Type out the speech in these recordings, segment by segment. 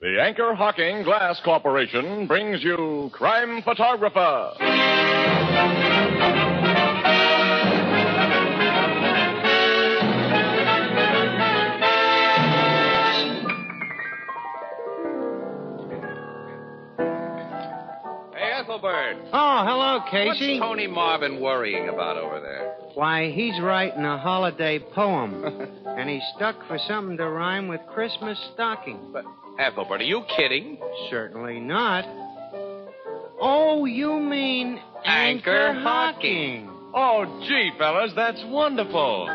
The Anchor Hocking Glass Corporation brings you Crime Photographer. Hey, Ethelbert. Oh, hello, Casey. What's Tony Marvin worrying about over there? Why, he's writing a holiday poem. And he's stuck for something to rhyme with Christmas stocking. But, Ethelbert, are you kidding? Certainly not. Oh, you mean Anchor Hocking. Oh, gee, fellas, that's wonderful.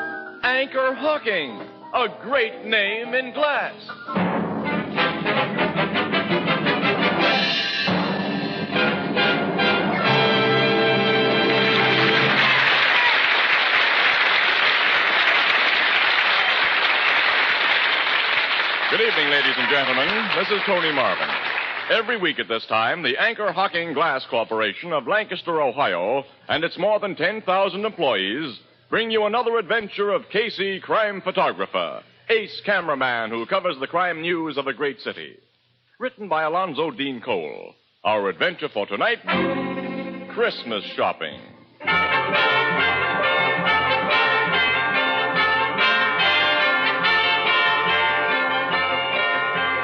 Anchor Hocking. A great name in glass. Good evening, ladies and gentlemen. This is Tony Marvin. Every week at this time, the Anchor Hocking Glass Corporation of Lancaster, Ohio, and its more than 10,000 employees bring you another adventure of Casey, crime photographer, ace cameraman who covers the crime news of a great city. Written by Alonzo Dean Cole. Our adventure for tonight, Christmas shopping.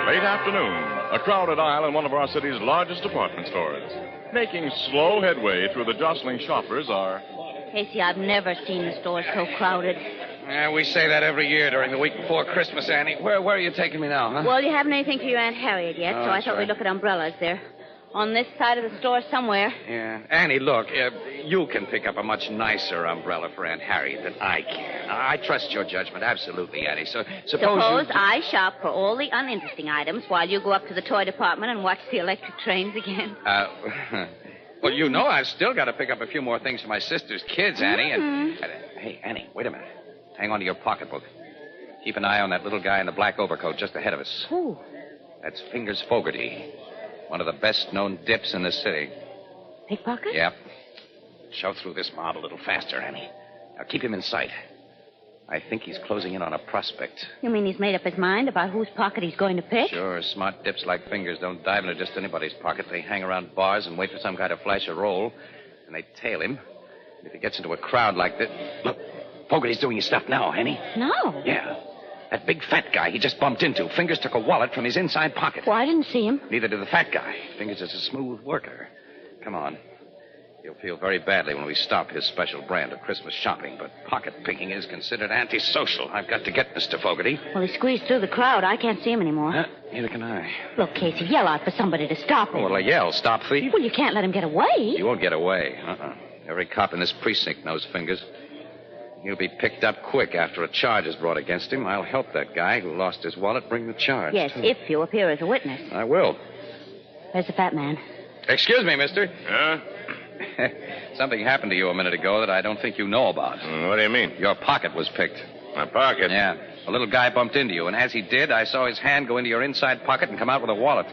Late afternoon, a crowded aisle in one of our city's largest department stores. Making slow headway through the jostling shoppers are... Casey, I've never seen the store so crowded. Yeah, we say that every year during the week before Christmas, Annie. Where are you taking me now, huh? Well, you haven't anything for your Aunt Harriet yet, so I thought we'd look at umbrellas. They're on this side of the store somewhere. Yeah. Annie, look, you can pick up a much nicer umbrella for Aunt Harriet than I can. I trust your judgment, absolutely, Annie. So suppose I shop for all the uninteresting items while you go up to the toy department and watch the electric trains again. Well, you know I've still got to pick up a few more things for my sister's kids, Annie. And hey, Annie, wait a minute. Hang on to your pocketbook. Keep an eye on that little guy in the black overcoat just ahead of us. Who? That's Fingers Fogarty, one of the best-known dips in the city. Pickpocket? Yep. Shove through this mob a little faster, Annie. Now keep him in sight. I think he's closing in on a prospect. You mean he's made up his mind about whose pocket he's going to pick? Sure. Smart dips like Fingers don't dive into just anybody's pocket. They hang around bars and wait for some guy to flash a roll. And they tail him. If he gets into a crowd like this... Look, Fogarty's doing his stuff now, Annie. No. Yeah. That big fat guy he just bumped into. Fingers took a wallet from his inside pocket. Well, I didn't see him. Neither did the fat guy. Fingers is a smooth worker. Come on. You'll feel very badly when we stop his special brand of Christmas shopping, but pocket picking is considered antisocial. I've got to get Mr. Fogarty. Well, he squeezed through the crowd. I can't see him anymore. Neither can I. Look, Casey, yell out for somebody to stop him. Oh, what'll I yell? Stop thief? Well, you can't let him get away. He won't get away. Every cop in this precinct knows Fingers. He'll be picked up quick after a charge is brought against him. I'll help that guy who lost his wallet bring the charge. Yes, too. if you appear as a witness. I will. Where's the fat man? Excuse me, mister. Huh? Something happened to you a minute ago that I don't think you know about. What do you mean? Your pocket was picked. My pocket? Yeah. A little guy bumped into you, and as he did, I saw his hand go into your inside pocket and come out with a wallet.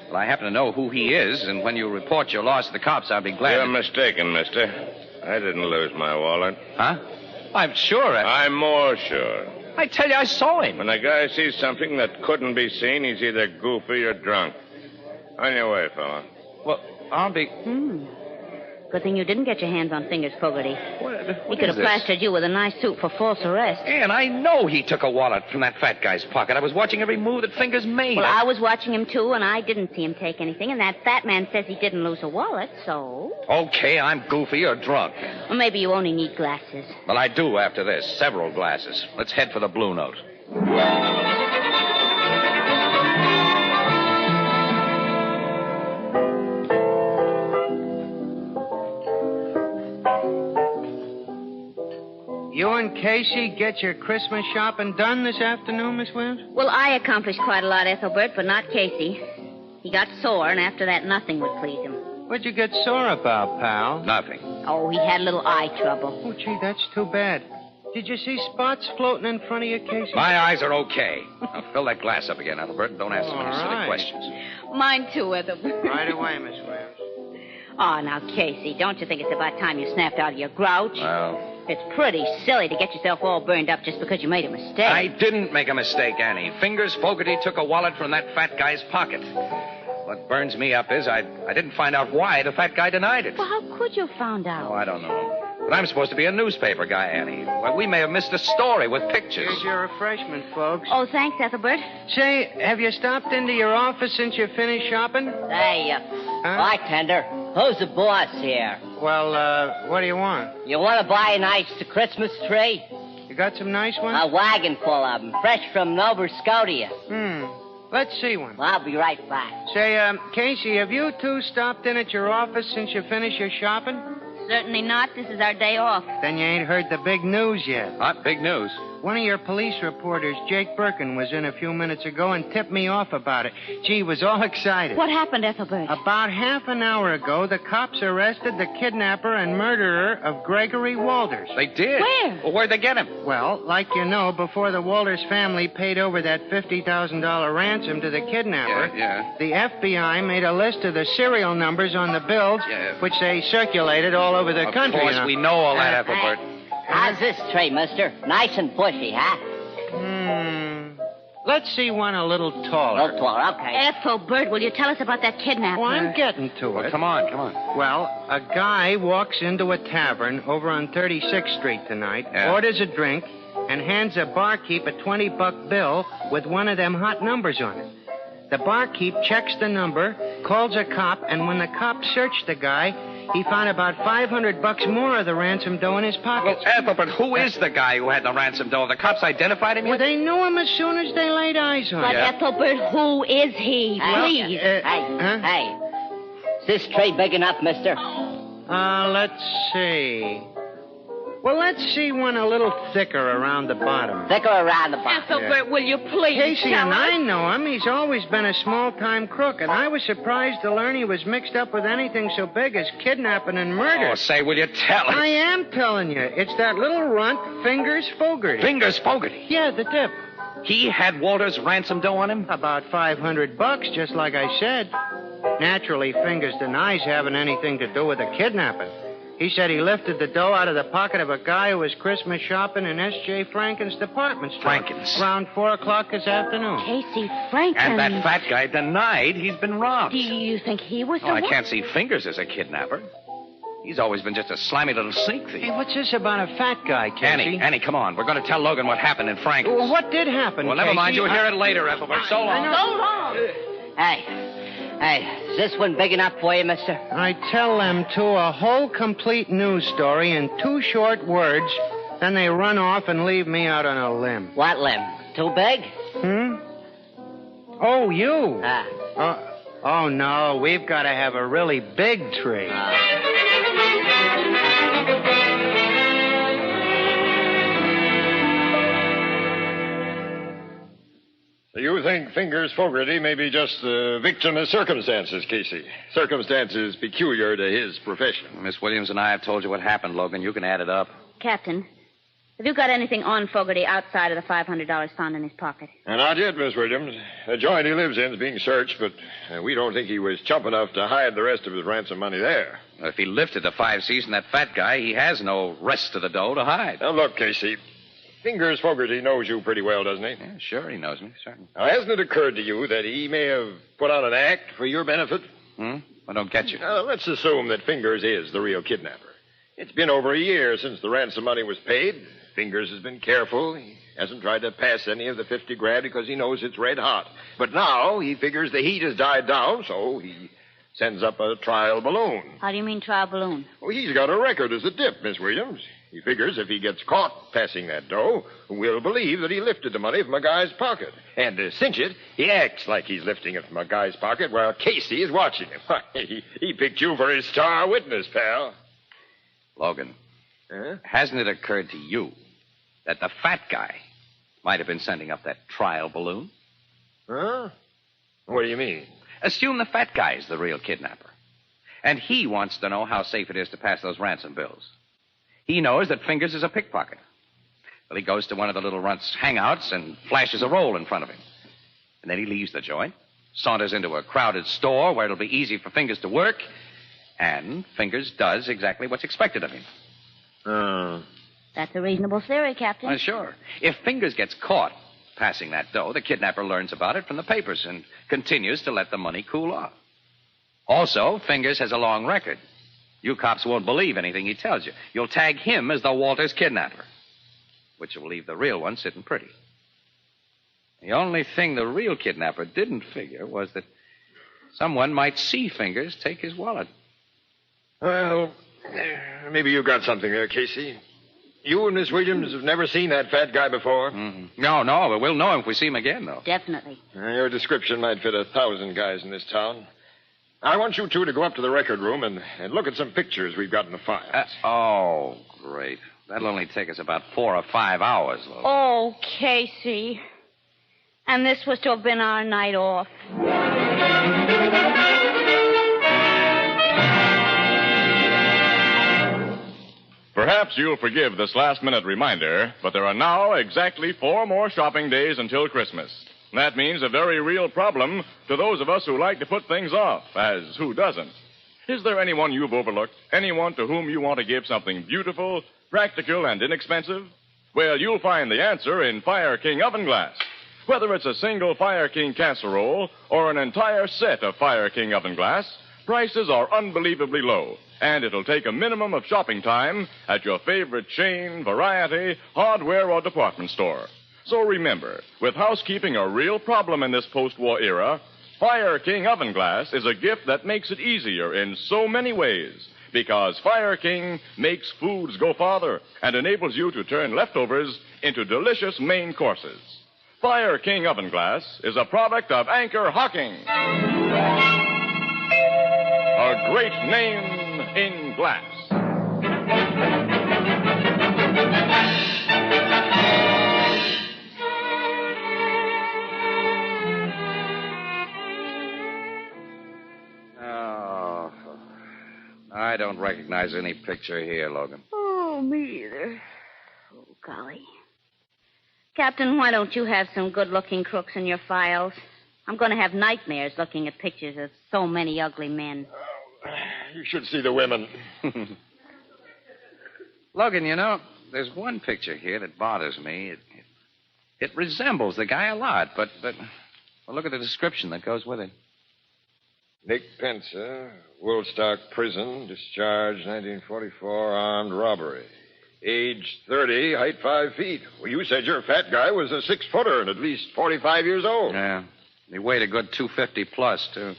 Well, I happen to know who he is, and when you report your loss to the cops, I'll be glad You're mistaken, mister. I didn't lose my wallet. Huh? I'm sure. I'm more sure. I tell you, I saw him. When a guy sees something that couldn't be seen, he's either goofy or drunk. On your way, fella. Well, I'll be... Good thing you didn't get your hands on Fingers Fogarty. What He could have plastered you with a nice suit for false arrest. And I know he took a wallet from that fat guy's pocket. I was watching every move that Fingers made. Well, I was watching him, too, and I didn't see him take anything. And that fat man says he didn't lose a wallet, so... Okay, I'm goofy or drunk. Or maybe you only need glasses. Well, I do after this. Several glasses. Let's head for the Blue Note. You and Casey get your Christmas shopping done this afternoon, Miss Williams? Well, I accomplished quite a lot, Ethelbert, but not Casey. He got sore, and after that, nothing would please him. What'd you get sore about, pal? Nothing. Oh, he had a little eye trouble. Oh, gee, that's too bad. Did you see spots floating in front of you, Casey? My eyes are okay. Now, fill that glass up again, Ethelbert, and don't ask so many silly questions. Mine, too, Ethelbert. Right away, Miss Williams. Oh, now, Casey, don't you think it's about time you snapped out of your grouch? Well, It's pretty silly to get yourself all burned up just because you made a mistake. I didn't make a mistake, Annie. Fingers Fogarty took a wallet from that fat guy's pocket. What burns me up is I didn't find out why the fat guy denied it. Well, how could you have found out? Oh, I don't know. But I'm supposed to be a newspaper guy, Annie. Well, we may have missed a story with pictures. Here's your refreshment, folks. Oh, thanks, Ethelbert. Say, have you stopped into your office since you finished shopping? Hey, bartender, who's the boss here? Well, what do you want? You want to buy a nice Christmas tree? You got some nice ones? A wagon full of them, fresh from Nova Scotia. Let's see one. Well, I'll be right back. Say, Casey, have you two stopped in at your office since you finished your shopping? Certainly not. This is our day off. Then you ain't heard the big news yet. What? Big news. One of your police reporters, Jake Birkin, was in a few minutes ago and tipped me off about it. Gee, was all excited. What happened, Ethelbert? About half an hour ago, the cops arrested the kidnapper and murderer of Gregory Walters. They did? Where? Well, where'd they get him? Well, like you know, before the Walters family paid over that $50,000 ransom to the kidnapper, Yeah. the FBI made a list of the serial numbers on the bills, which they circulated all over the country. Of course, we know all that, Ethelbert. How's this tree, mister? Nice and bushy, huh? Let's see one a little taller. No taller, okay. Ethelbert, will you tell us about that kidnapper? Oh, I'm getting to Well, it. come on. Well, a guy walks into a tavern over on 36th Street tonight, orders a drink, and hands a barkeep a $20 bill with one of them hot numbers on it. The barkeep checks the number, calls a cop, and when the cop searched the guy, he found about $500 more of the ransom dough in his pockets. Well, Ethelbert, who is the guy who had the ransom dough? The cops identified him Well, yet? they knew him as soon as they laid eyes on But him. Ethelbert, who is he? Please. Hey, is this tree big enough, mister? Let's see. Well, let's see one a little thicker around the bottom. Thicker around the bottom. Ethelbert, will you please Casey tell and us? I know him. He's always been a small-time crook, and I was surprised to learn he was mixed up with anything so big as kidnapping and murder. Oh, say, will you tell us? I am telling you. It's that little runt, Fingers Fogarty. Fingers Fogarty. Yeah, the tip. He had Walter's ransom dough on him? About $500, just like I said. Naturally, Fingers denies having anything to do with the kidnapping. He said he lifted the dough out of the pocket of a guy who was Christmas shopping in S.J. Franken's department store. Franken's? Around 4 o'clock this afternoon. Casey Franken. And that fat guy denied he's been robbed. Do you think he was the Oh, I one? can't see Fingers as a kidnapper. He's always been just a slimy little sneak thief. Hey, what's this about a fat guy, Casey? Annie, come on. We're going to tell Logan what happened in Franken's. Well, what did happen, Well, never mind. Casey? You'll hear it later, Ethelbert. So long. So long. Hey, is this one big enough for you, mister? I tell them two a whole complete news story in 2 short words, then they run off and leave me out on a limb. What limb? Too big? Oh, you? Ah. Oh, no, we've got to have a really big tree. You think Fingers Fogarty may be just the victim of circumstances, Casey. Circumstances peculiar to his profession. Miss Williams and I have told you what happened, Logan. You can add it up. Captain, have you got anything on Fogarty outside of the $500 found in his pocket? And not yet, Miss Williams. The joint he lives in is being searched, but we don't think he was chump enough to hide the rest of his ransom money there. If he lifted the 5 C's from that fat guy, he has no rest of the dough to hide. Now, look, Casey. Fingers Fogarty knows you pretty well, doesn't he? Yeah, sure, he knows me, certainly. Now, hasn't it occurred to you that he may have put on an act for your benefit? I don't get you. Now, let's assume that Fingers is the real kidnapper. It's been over a year since the ransom money was paid. Fingers has been careful. He hasn't tried to pass any of the 50 grand because he knows it's red hot. But now he figures the heat has died down, so he sends up a trial balloon. How do you mean trial balloon? Well, he's got a record as a dip, Miss Williams. He figures if he gets caught passing that dough, we'll believe that he lifted the money from a guy's pocket. And to cinch it, he acts like he's lifting it from a guy's pocket while Casey is watching him. He picked you for his star witness, pal. Logan, hasn't it occurred to you that the fat guy might have been sending up that trial balloon? Huh? What do you mean? Assume the fat guy's the real kidnapper. And he wants to know how safe it is to pass those ransom bills. He knows that Fingers is a pickpocket. Well, he goes to one of the little runt's hangouts and flashes a roll in front of him. And then he leaves the joint, saunters into a crowded store where it'll be easy for Fingers to work, and Fingers does exactly what's expected of him. That's a reasonable theory, Captain. Sure. If Fingers gets caught passing that dough, the kidnapper learns about it from the papers and continues to let the money cool off. Also, Fingers has a long record. You cops won't believe anything he tells you. You'll tag him as the Walters kidnapper, which will leave the real one sitting pretty. The only thing the real kidnapper didn't figure was that someone might see Fingers take his wallet. Well, maybe you got something there, Casey. You and Miss Williams have never seen that fat guy before? Mm-hmm. No, but we'll know him if we see him again, though. Definitely. Your description might fit 1,000 guys in this town. I want you two to go up to the record room and look at some pictures we've got in the files. Oh, great. That'll only take us about 4 or 5 hours, Logan. Oh, Casey. And this was to have been our night off. Perhaps you'll forgive this last-minute reminder, but there are now exactly 4 more shopping days until Christmas. That means a very real problem to those of us who like to put things off, as who doesn't? Is there anyone you've overlooked? Anyone to whom you want to give something beautiful, practical, and inexpensive? Well, you'll find the answer in Fire King oven glass. Whether it's a single Fire King casserole or an entire set of Fire King oven glass, prices are unbelievably low, and it'll take a minimum of shopping time at your favorite chain, variety, hardware, or department store. So remember, with housekeeping a real problem in this post-war era, Fire King oven glass is a gift that makes it easier in so many ways, because Fire King makes foods go farther and enables you to turn leftovers into delicious main courses. Fire King oven glass is a product of Anchor Hocking. A great name in glass. Oh, I don't recognize any picture here, Logan. Oh, me either. Oh, golly. Captain, why don't you have some good-looking crooks in your files? I'm going to have nightmares looking at pictures of so many ugly men. You should see the women. Logan, you know, there's one picture here that bothers me. It resembles the guy a lot, but well, look at the description that goes with it. Nick Pensa, Woolstock Prison, discharged 1944, armed robbery. Age 30, height 5 feet. Well, you said your fat guy was a 6-footer and at least 45 years old. Yeah. He weighed a good 250 plus, too.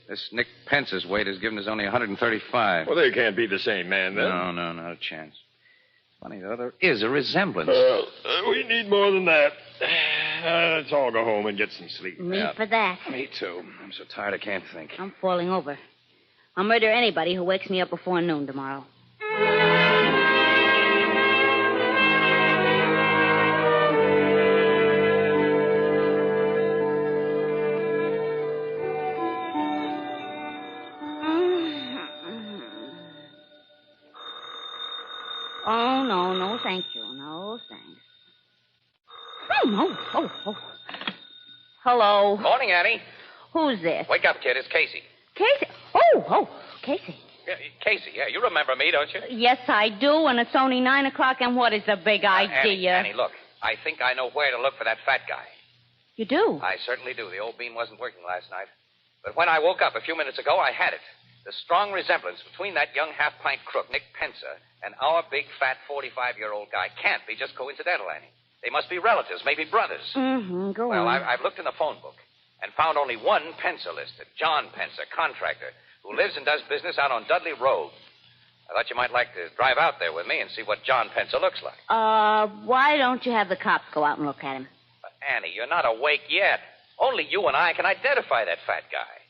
This Nick Pence's weight is given as only 135. Well, they can't be the same man, then. No, not a chance. Funny, though, there is a resemblance. We need more than that. Let's all go home and get some sleep. Me for that. Me, too. I'm so tired I can't think. I'm falling over. I'll murder anybody who wakes me up before noon tomorrow. Oh, no, thank you. No, thanks. Oh. Hello. Morning, Annie. Who's this? Wake up, kid. It's Casey. Casey. Oh, Casey. Yeah, Casey, you remember me, don't you? Yes, I do, and it's only 9 o'clock, and what is the big idea? Annie, look. I think I know where to look for that fat guy. You do? I certainly do. The old bean wasn't working last night. But when I woke up a few minutes ago, I had it. The strong resemblance between that young half-pint crook, Nick Pensa, and our big, fat, 45-year-old guy can't be just coincidental, Annie. They must be relatives, maybe brothers. Mm-hmm. Go on. Well, I've looked in the phone book and found only one Pensa listed, John Pensa, contractor, who lives and does business out on Dudley Road. I thought you might like to drive out there with me and see what John Pensa looks like. Why don't you have the cops go out and look at him? But, Annie, you're not awake yet. Only you and I can identify that fat guy.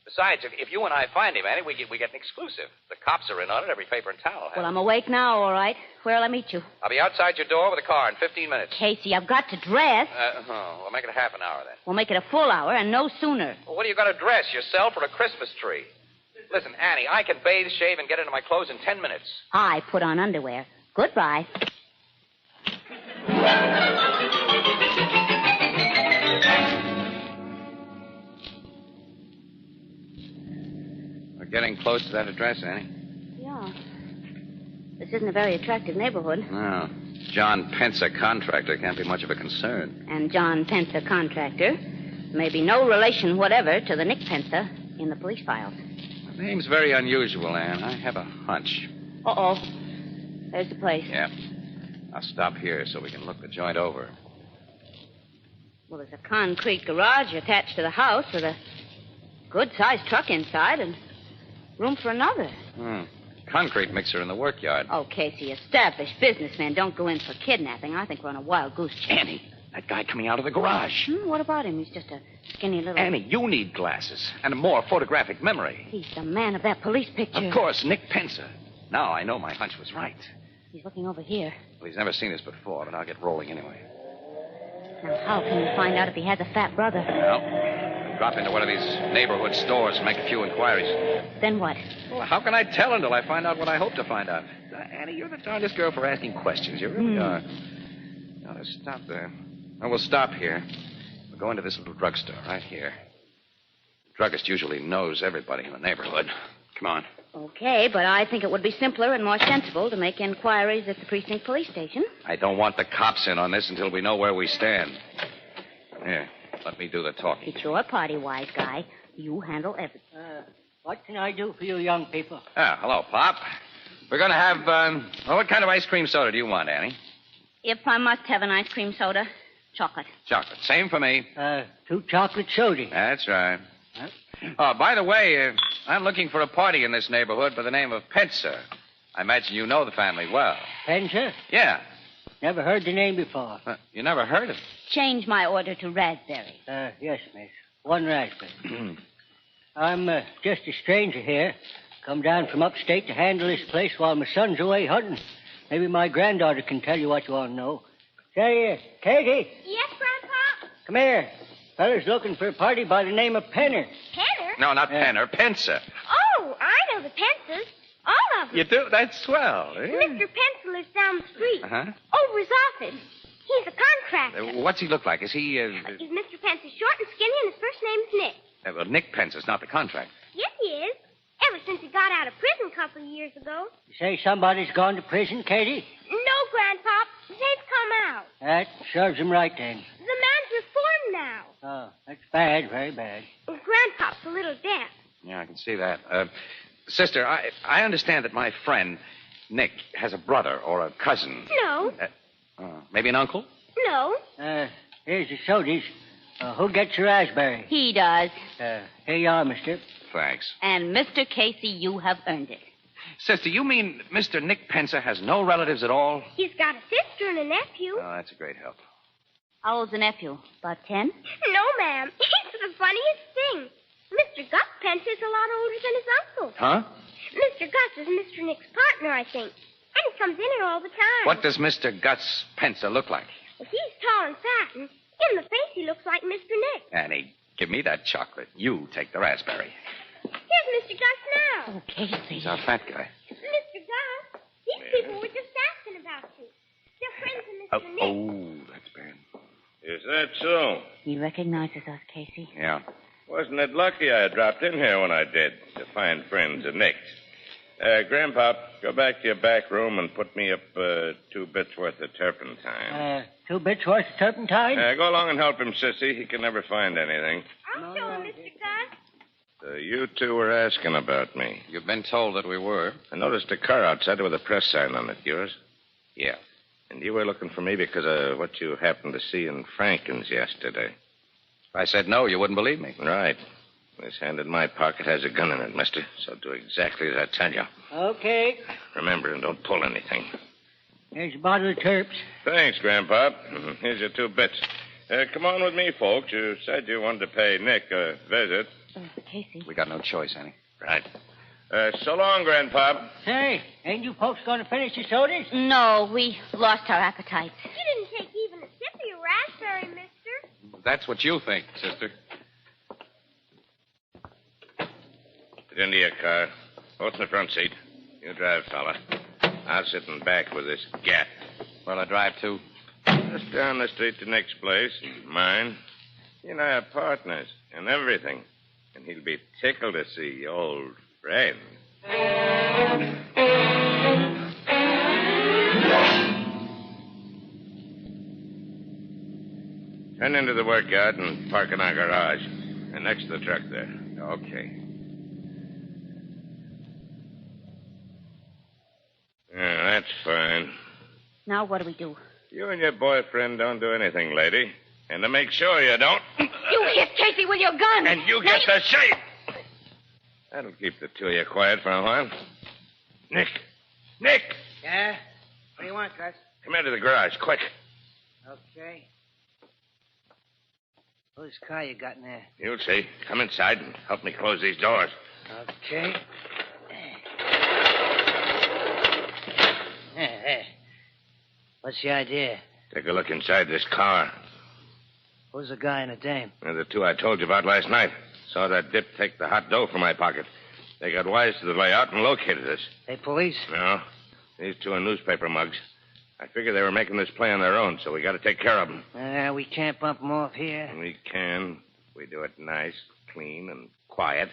Besides, if you and I find him, Annie, we get an exclusive. The cops are in on it. Every paper in town will have Well, it. I'm awake now, all right. Where'll I meet you? I'll be outside your door with a car in 15 minutes. Casey, I've got to dress. We'll make it a half an hour then. We'll make it a full hour and no sooner. Well, what are you going to dress, yourself or a Christmas tree? Listen, Annie, I can bathe, shave, and get into my clothes in 10 minutes. I put on underwear. Goodbye. We're getting close to that address, Annie. Yeah. This isn't a very attractive neighborhood. No. John Pence, a contractor, can't be much of a concern. And John Pence, a contractor, may be no relation whatever to the Nick Pence in the police files. The name's very unusual, Ann. I have a hunch. Uh-oh. There's the place. Yeah. I'll stop here so we can look the joint over. Well, there's a concrete garage attached to the house with a good-sized truck inside and room for another. Concrete mixer in the workyard. Oh, Casey, established businessmen don't go in for kidnapping. I think we're on a wild goose chase. Annie, that guy coming out of the garage. What about him? He's just a skinny little... Annie, you need glasses and a more photographic memory. He's the man of that police picture. Of course, Nick Pence. Now I know my hunch was right. He's looking over here. Well, he's never seen us before, but I'll get rolling anyway. Now, how can we find out if he has a fat brother? Well, I'll drop into one of these neighborhood stores and make a few inquiries. Then what? Well, how can I tell until I find out what I hope to find out? Annie, you're the darndest girl for asking questions. You really are. Now, let's stop there. Well, we'll stop here. We'll go into this little drugstore right here. The druggist usually knows everybody in the neighborhood. Come on. Okay, but I think it would be simpler and more sensible to make inquiries at the precinct police station. I don't want the cops in on this until we know where we stand. Here, let me do the talking. It's your party, wise guy. You handle everything. What can I do for you young people? Hello, Pop. We're going to have, what kind of ice cream soda do you want, Annie? If I must have an ice cream soda, chocolate. Chocolate. Same for me. 2 chocolate sodas. That's right. Oh, by the way, I'm looking for a party in this neighborhood by the name of Pencer. I imagine you know the family well. Pencer? Yeah. Never heard the name before. You never heard of it? Change my order to raspberry. Yes, miss. 1 raspberry. I'm just a stranger here. Come down from upstate to handle this place while my son's away hunting. Maybe my granddaughter can tell you what you want to know. Say, Katie. Yes, Grandpa? Come here. Fella's looking for a party by the name of Penner. Penner? No, not Penner. Pencer. Oh, I know the Pences. All of them. You do? That's swell. Eh? Mr. Pence lives down the street. Uh-huh. Over his office. He's a contractor. What's he look like? Is he, He's Mr. Pence is short and skinny, and his first name's Nick. well, Nick Pence is not the contract. Yes, he is. Ever since he got out of prison a couple of years ago. You say somebody's gone to prison, Katie? No, Grandpa. They've come out. That serves him right, then. The man's reformed now. Oh, that's bad, very bad. Grandpa's a little deaf. Yeah, I can see that. Sister, I understand that my friend, Nick, has a brother or a cousin. No. Maybe an uncle? No. Here's the sodas. Who gets your raspberry? He does. Here you are, mister. Thanks. And Mr. Casey, you have earned it. Sister, you mean Mr. Nick Pencer has no relatives at all? He's got a sister and a nephew. Oh, that's a great help. How old's the nephew? About 10? No, ma'am. It's the funniest thing. Mr. Gus Pence is a lot older than his uncle. Huh? Mr. Gus is Mr. Nick's partner, I think. And he comes in here all the time. What does Mr. Gus Pencer look like? Well, he's tall and fat, and in the face he looks like Mr. Nick. Annie, give me that chocolate. You take the raspberry. Here's Mr. Gus now. Oh, Casey. He's our fat guy. Mr. Gus, these people were just asking about you. They're friends of Mr. Nick. That's bad. Is that so? He recognizes us, Casey. Yeah. Wasn't it lucky I dropped in here when I did to find friends of Nick's? Grandpop, go back to your back room and put me up 2 bits worth of turpentine. 2 bits worth of turpentine? Go along and help him, Sissy. He can never find anything. I'll show him, Mr. Gus. You two were asking about me. You've been told that we were. I noticed a car outside with a press sign on it. Yours? Yeah. And you were looking for me because of what you happened to see in Franken's yesterday. If I said no, you wouldn't believe me. Right. This hand in my pocket has a gun in it, mister. So do exactly as I tell you. Okay. Remember, and don't pull anything. Here's a bottle of terps. Thanks, Grandpa. Here's your 2 bits. Come on with me, folks. You said you wanted to pay Nick a visit. Casey. We got no choice, Annie. Right. So long, Grandpa. Say, ain't you folks going to finish your sodas? No, we lost our appetites. You didn't take even a sip of your raspberry, mister. That's what you think, sister. Get into your car. Both in the front seat. You drive, fella. I'll sit in back with this gat. Where'll I drive to? Just down the street to Nick's place. Mine. He and I are partners in everything. And he'll be tickled to see old friend. Turn into the workyard and park in our garage. And next to the truck there. Okay. Yeah, that's fine. Now what do we do? You and your boyfriend don't do anything, lady. And to make sure you don't... You hit Casey with your gun. And you get the shape. That'll keep the two of you quiet for a while. Nick! Yeah? What do you want, Gus? Come into the garage, quick. Okay. Whose car you got in there? You'll see. Come inside and help me close these doors. Okay. Hey. What's the idea? Take a look inside this car. Who's the guy and the dame? They're the two I told you about last night. Saw that dip take the hot dough from my pocket. They got wise to the layout and located us. They police? No. These two are newspaper mugs. I figure they were making this play on their own, so we got to take care of them. We can't bump them off here. We can. We do it nice, clean, and quiet.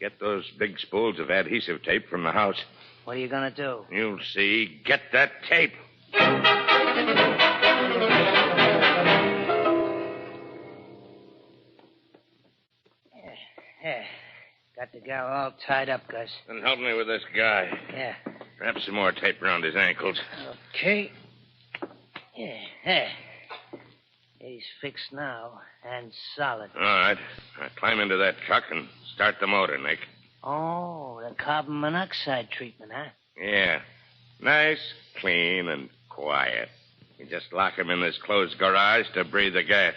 Get those big spools of adhesive tape from the house. What are you going to do? You'll see. Get that tape. Yeah. Got the gal all tied up, Gus. Then help me with this guy. Yeah. Wrap some more tape around his ankles. Okay. Yeah. He's fixed now and solid. All right. Now climb into that truck and start the motor, Nick. Oh, the carbon monoxide treatment, huh? Yeah. Nice, clean, and quiet. You just lock them in this closed garage to breathe the gas.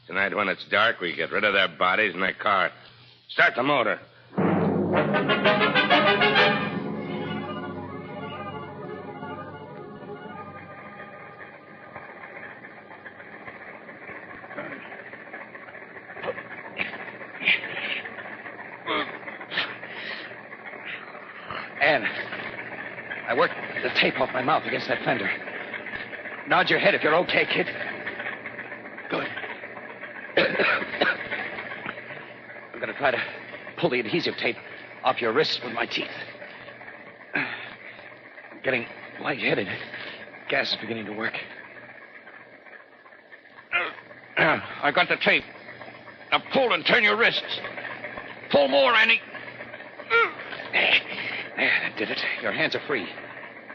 Tonight, when it's dark, we get rid of their bodies in their car. Start the motor. Ann, I worked the tape off my mouth against that fender. Nod your head if you're okay, kid. Good. I'm going to try to pull the adhesive tape off your wrists with my teeth. I'm getting lightheaded. Gas is beginning to work. I got the tape. Now pull and turn your wrists. Pull more, Annie. There, that did it. Your hands are free.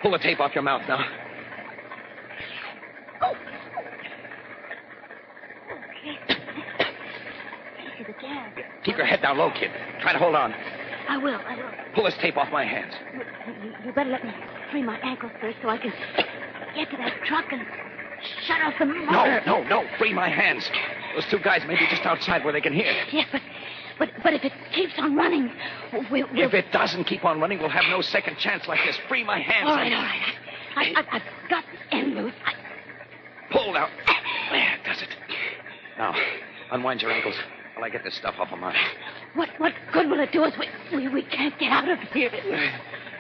Pull the tape off your mouth now. Keep your head down low, kid. Try to hold on. I will. Pull this tape off my hands. You better let me free my ankles first so I can get to that truck and shut off the motor. No. Free my hands. Those two guys may be just outside where they can hear. Yeah, but if it keeps on running, we'll... If it doesn't keep on running, we'll have no second chance like this. Free my hands. All right. I've got the end loose. Pull now. There, does it. Now, unwind your ankles while I get this stuff off of mine. What good will it do us? We can't get out of here.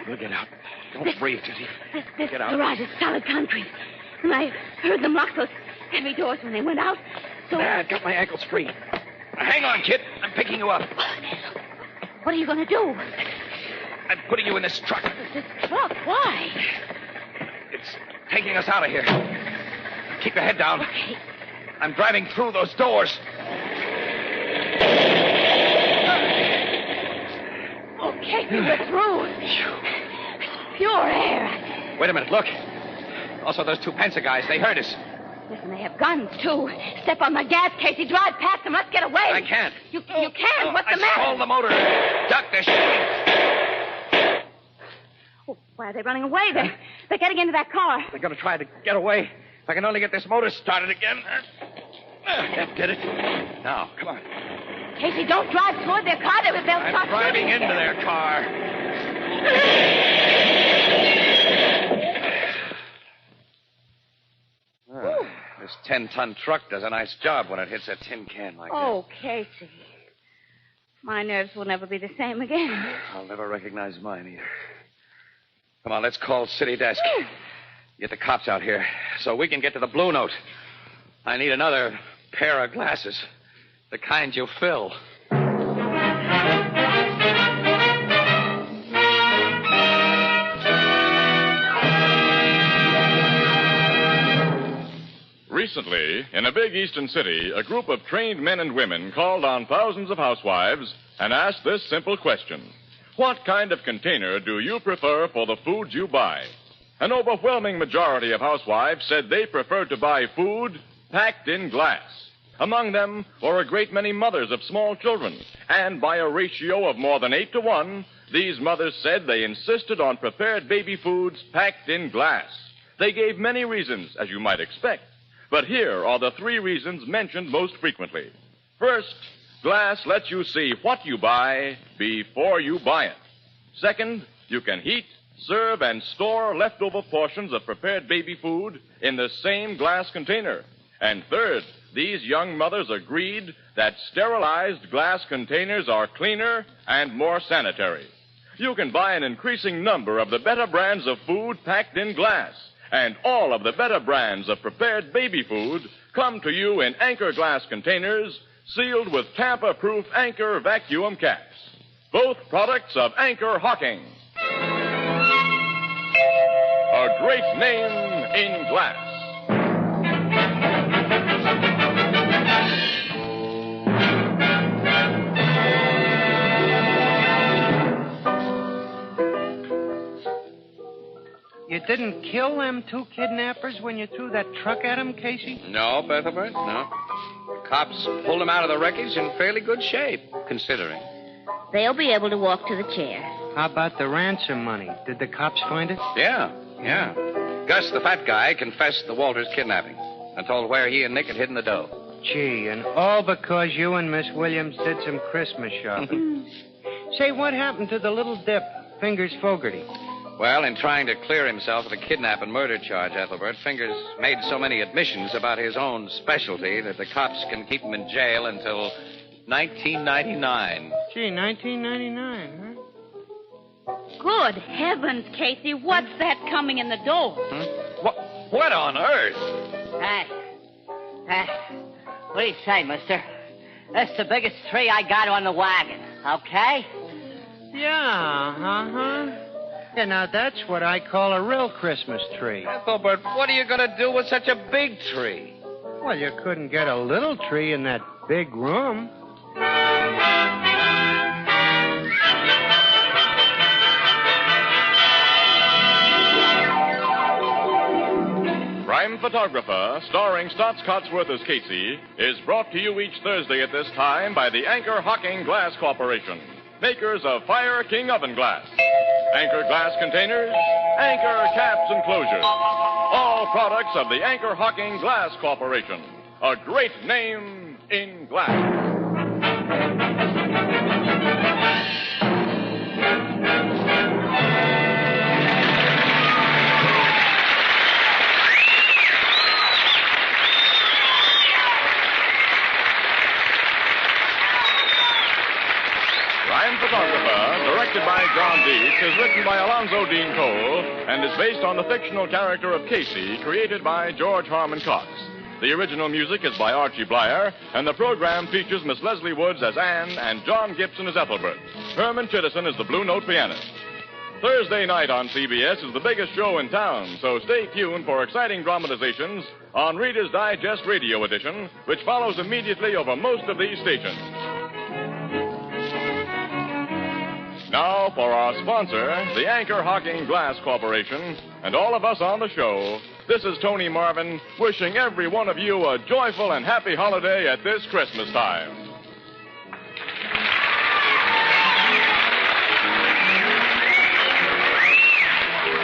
We'll get out. Don't breathe, Titty. This Get out. garage is solid concrete. And I heard them lock those heavy doors when they went out. So... There, I got my ankles free. Now, hang on, kid. I'm picking you up. What are you going to do? I'm putting you in this truck. This truck? Why? It's taking us out of here. Keep your head down. Okay. I'm driving through those doors. Okay, we're through. Pure air. Wait a minute, look. Also, those two Pensa guys, they heard us. Listen, they have guns, too. Step on the gas, Casey. Drive past them. Let's get away. I can't. You can't. What's the matter? I stalled the motor. Duck, they're shooting. Oh, why are they running away? They're getting into that car. They're going to try to get away. If I can only get this motor started again. That did it. Now, come on. Casey, don't drive toward their car. They'll I'm start driving shooting. into their car. This 10-ton truck does a nice job when it hits a tin can like Oh, Casey. My nerves will never be the same again. that. I'll never recognize mine either. Come on, let's call City Desk. Get the cops out here so we can get to the Blue Note. I need another pair of glasses. The kind you fill. Recently, in a big eastern city, a group of trained men and women called on thousands of housewives and asked this simple question. What kind of container do you prefer for the foods you buy? An overwhelming majority of housewives said they preferred to buy food packed in glass. Among them were a great many mothers of small children, and by a ratio of more than 8 to 1, these mothers said they insisted on prepared baby foods packed in glass. They gave many reasons, as you might expect, but here are the 3 reasons mentioned most frequently. First, glass lets you see what you buy before you buy it. Second, you can heat, serve, and store leftover portions of prepared baby food in the same glass container. And third, these young mothers agreed that sterilized glass containers are cleaner and more sanitary. You can buy an increasing number of the better brands of food packed in glass, and all of the better brands of prepared baby food come to you in Anchor glass containers sealed with tamper-proof Anchor vacuum caps. Both products of Anchor Hocking. A great name in glass. You didn't kill them 2 kidnappers when you threw that truck at them, Casey? No, Ethelbert, no. Cops pulled him out of the wreckage in fairly good shape, considering. They'll be able to walk to the chair. How about the ransom money? Did the cops find it? Yeah. Gus, the fat guy, confessed to Walter's kidnapping and told where he and Nick had hidden the dough. Gee, and all because you and Miss Williams did some Christmas shopping. Say, what happened to the little dip, Fingers Fogarty? Well, in trying to clear himself of the kidnap and murder charge, Ethelbert, Fingers made so many admissions about his own specialty that the cops can keep him in jail until 1999. Gee, 1999, huh? Good heavens, Casey, what's that coming in the door? What on earth? What do you say, mister? That's the biggest tree I got on the wagon, okay? Yeah, uh-huh. Yeah, now that's what I call a real Christmas tree. Ethelbert, what are you going to do with such a big tree? Well, you couldn't get a little tree in that big room. Crime Photographer, starring Stotts Cotsworth as Casey, is brought to you each Thursday at this time by the Anchor Hocking Glass Corporation, makers of Fire King Oven Glass. Anchor glass containers, Anchor caps and closures. All products of the Anchor Hocking Glass Corporation. A great name in glass. Crime Photographer, directed by John Dietz, is written by Alonzo Dean Cole and is based on the fictional character of Casey, created by George Harmon Cox. The original music is by Archie Blyer, and the program features Miss Leslie Woods as Anne and John Gibson as Ethelbert. Herman Chittison is the Blue Note pianist. Thursday night on CBS is the biggest show in town, so stay tuned for exciting dramatizations on Reader's Digest Radio Edition, which follows immediately over most of these stations. Now, for our sponsor, the Anchor Hocking Glass Corporation, and all of us on the show, this is Tony Marvin wishing every one of you a joyful and happy holiday at this Christmas time.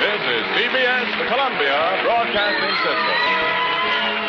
This is CBS, the Columbia Broadcasting System.